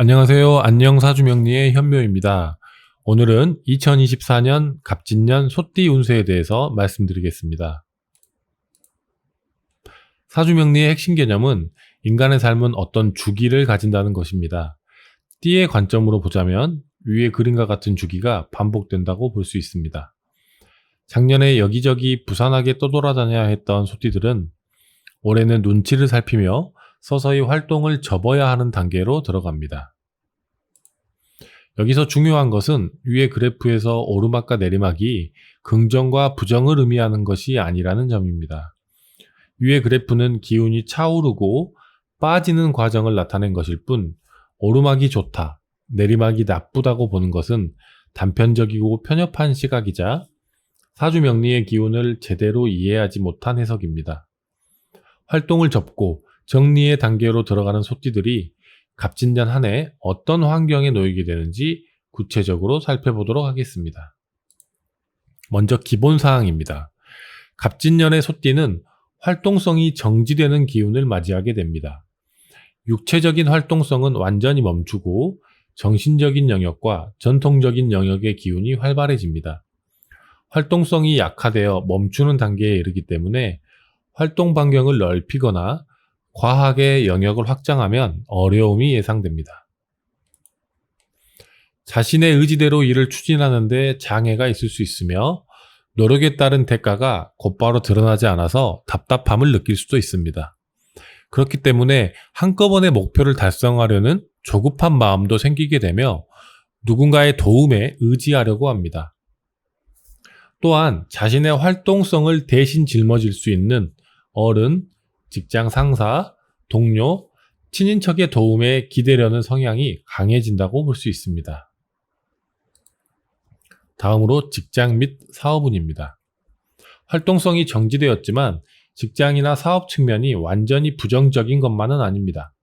안녕하세요. 안녕사주명리의 현묘입니다. 오늘은 2024년 갑진년 소띠 운세에 대해서 말씀드리겠습니다. 사주명리의 핵심 개념은 인간의 삶은 어떤 주기를 가진다는 것입니다. 띠의 관점으로 보자면 위의 그림과 같은 주기가 반복된다고 볼 수 있습니다. 작년에 여기저기 부산하게 떠돌아다녀야 했던 소띠들은 올해는 눈치를 살피며 서서히 활동을 접어야 하는 단계로 들어갑니다. 여기서 중요한 것은 위의 그래프에서 오르막과 내리막이 긍정과 부정을 의미하는 것이 아니라는 점입니다. 위의 그래프는 기운이 차오르고 빠지는 과정을 나타낸 것일 뿐 오르막이 좋다, 내리막이 나쁘다고 보는 것은 단편적이고 편협한 시각이자 사주명리의 기운을 제대로 이해하지 못한 해석입니다. 활동을 접고 정리의 단계로 들어가는 소띠들이 갑진년 한 해 어떤 환경에 놓이게 되는지 구체적으로 살펴보도록 하겠습니다. 먼저 기본사항입니다. 갑진년의 소띠는 활동성이 정지되는 기운을 맞이하게 됩니다. 육체적인 활동성은 완전히 멈추고 정신적인 영역과 전통적인 영역의 기운이 활발해집니다. 활동성이 약화되어 멈추는 단계에 이르기 때문에 활동 반경을 넓히거나 과학의 영역을 확장하면 어려움이 예상됩니다. 자신의 의지대로 일을 추진하는데 장애가 있을 수 있으며 노력에 따른 대가가 곧바로 드러나지 않아서 답답함을 느낄 수도 있습니다. 그렇기 때문에 한꺼번에 목표를 달성하려는 조급한 마음도 생기게 되며 누군가의 도움에 의지하려고 합니다. 또한 자신의 활동성을 대신 짊어질 수 있는 어른, 직장 상사, 동료, 친인척의 도움에 기대려는 성향이 강해진다고 볼 수 있습니다. 다음으로 직장 및 사업운입니다. 활동성이 정지되었지만 직장이나 사업 측면이 완전히 부정적인 것만은 아닙니다.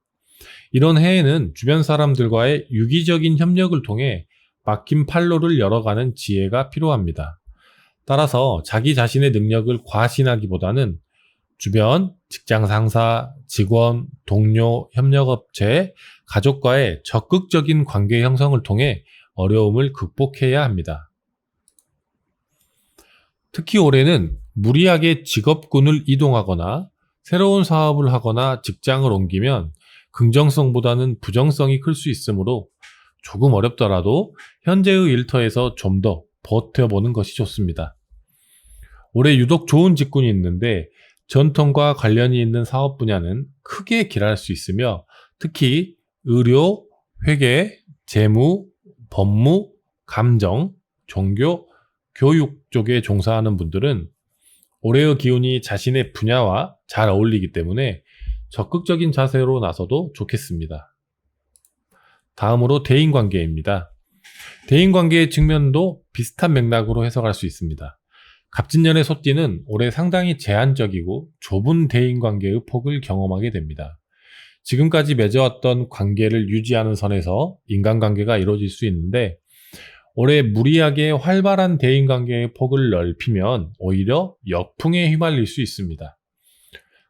이런 해에는 주변 사람들과의 유기적인 협력을 통해 막힌 판로를 열어가는 지혜가 필요합니다. 따라서 자기 자신의 능력을 과신하기보다는 주변, 직장 상사, 직원, 동료, 협력업체, 가족과의 적극적인 관계 형성을 통해 어려움을 극복해야 합니다. 특히 올해는 무리하게 직업군을 이동하거나 새로운 사업을 하거나 직장을 옮기면 긍정성보다는 부정성이 클 수 있으므로 조금 어렵더라도 현재의 일터에서 좀 더 버텨보는 것이 좋습니다. 올해 유독 좋은 직군이 있는데 전통과 관련이 있는 사업 분야는 크게 길할 수 있으며 특히 의료, 회계, 재무, 법무, 감정, 종교, 교육 쪽에 종사하는 분들은 올해의 기운이 자신의 분야와 잘 어울리기 때문에 적극적인 자세로 나서도 좋겠습니다. 다음으로 대인관계입니다. 대인관계의 측면도 비슷한 맥락으로 해석할 수 있습니다. 갑진년의 소띠는 올해 상당히 제한적이고 좁은 대인관계의 폭을 경험하게 됩니다. 지금까지 맺어왔던 관계를 유지하는 선에서 인간관계가 이루어질 수 있는데 올해 무리하게 활발한 대인관계의 폭을 넓히면 오히려 역풍에 휘말릴 수 있습니다.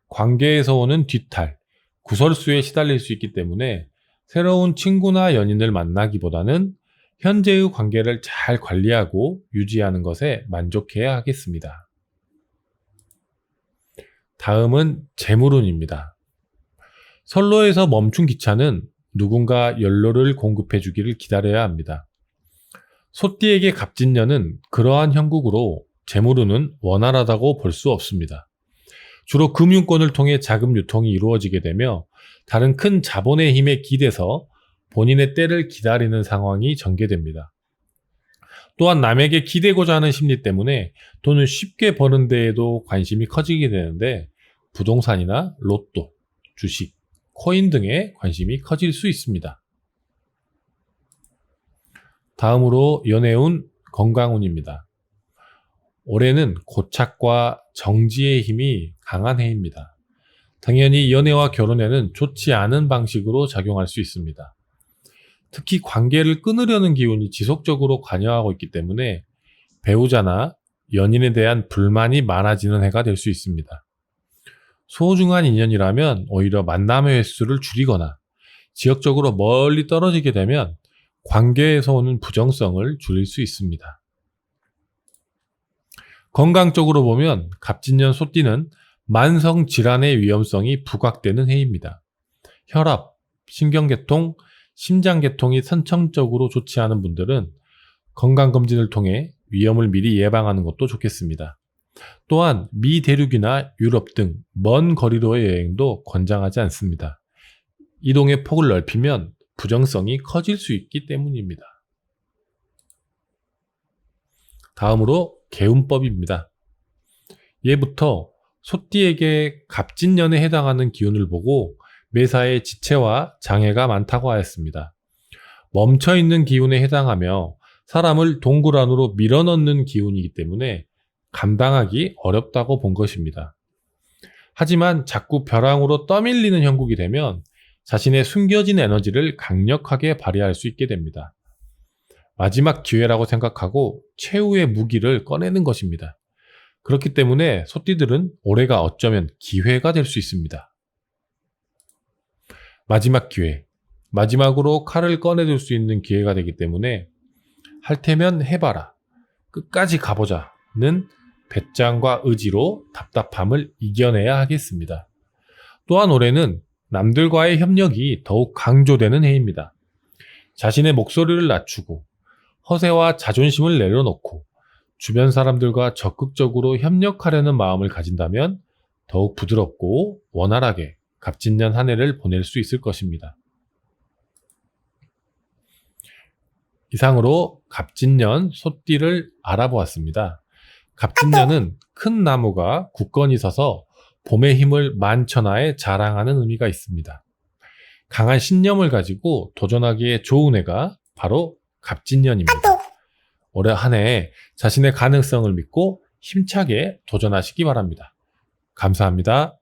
관계에서 오는 뒤탈, 구설수에 시달릴 수 있기 때문에 새로운 친구나 연인을 만나기보다는 현재의 관계를 잘 관리하고 유지하는 것에 만족해야 하겠습니다. 다음은 재물운입니다. 선로에서 멈춘 기차는 누군가 연료를 공급해 주기를 기다려야 합니다. 소띠에게 갑진년은 그러한 형국으로 재물운은 원활하다고 볼 수 없습니다. 주로 금융권을 통해 자금 유통이 이루어지게 되며 다른 큰 자본의 힘에 기대서 본인의 때를 기다리는 상황이 전개됩니다. 또한 남에게 기대고자 하는 심리 때문에 돈을 쉽게 버는 데에도 관심이 커지게 되는데 부동산이나 로또, 주식, 코인 등에 관심이 커질 수 있습니다. 다음으로 연애운, 건강운입니다. 올해는 고착과 정지의 힘이 강한 해입니다. 당연히 연애와 결혼에는 좋지 않은 방식으로 작용할 수 있습니다. 특히 관계를 끊으려는 기운이 지속적으로 관여하고 있기 때문에 배우자나 연인에 대한 불만이 많아지는 해가 될 수 있습니다. 소중한 인연이라면 오히려 만남의 횟수를 줄이거나 지역적으로 멀리 떨어지게 되면 관계에서 오는 부정성을 줄일 수 있습니다. 건강적으로 보면 갑진년 소띠는 만성 질환의 위험성이 부각되는 해입니다. 혈압, 신경계통, 심장계통이 선천적으로 좋지 않은 분들은 건강검진을 통해 위험을 미리 예방하는 것도 좋겠습니다. 또한 미대륙이나 유럽 등 먼 거리로의 여행도 권장하지 않습니다. 이동의 폭을 넓히면 부정성이 커질 수 있기 때문입니다. 다음으로 개운법입니다. 예부터 소띠에게 갑진년에 해당하는 기운을 보고 매사에 지체와 장애가 많다고 하였습니다. 멈춰있는 기운에 해당하며 사람을 동굴 안으로 밀어넣는 기운이기 때문에 감당하기 어렵다고 본 것입니다. 하지만 자꾸 벼랑으로 떠밀리는 형국이 되면 자신의 숨겨진 에너지를 강력하게 발휘할 수 있게 됩니다. 마지막 기회라고 생각하고 최후의 무기를 꺼내는 것입니다. 그렇기 때문에 소띠들은 올해가 어쩌면 기회가 될 수 있습니다. 마지막 기회, 마지막으로 칼을 꺼내들 수 있는 기회가 되기 때문에 할 테면 해봐라, 끝까지 가보자는 배짱과 의지로 답답함을 이겨내야 하겠습니다. 또한 올해는 남들과의 협력이 더욱 강조되는 해입니다. 자신의 목소리를 낮추고 허세와 자존심을 내려놓고 주변 사람들과 적극적으로 협력하려는 마음을 가진다면 더욱 부드럽고 원활하게 갑진년 한 해를 보낼 수 있을 것입니다. 이상으로 갑진년 소띠를 알아보았습니다. 갑진년은 큰 나무가 굳건히 서서 봄의 힘을 만천하에 자랑하는 의미가 있습니다. 강한 신념을 가지고 도전하기에 좋은 해가 바로 갑진년입니다. 올해 한 해 자신의 가능성을 믿고 힘차게 도전하시기 바랍니다. 감사합니다.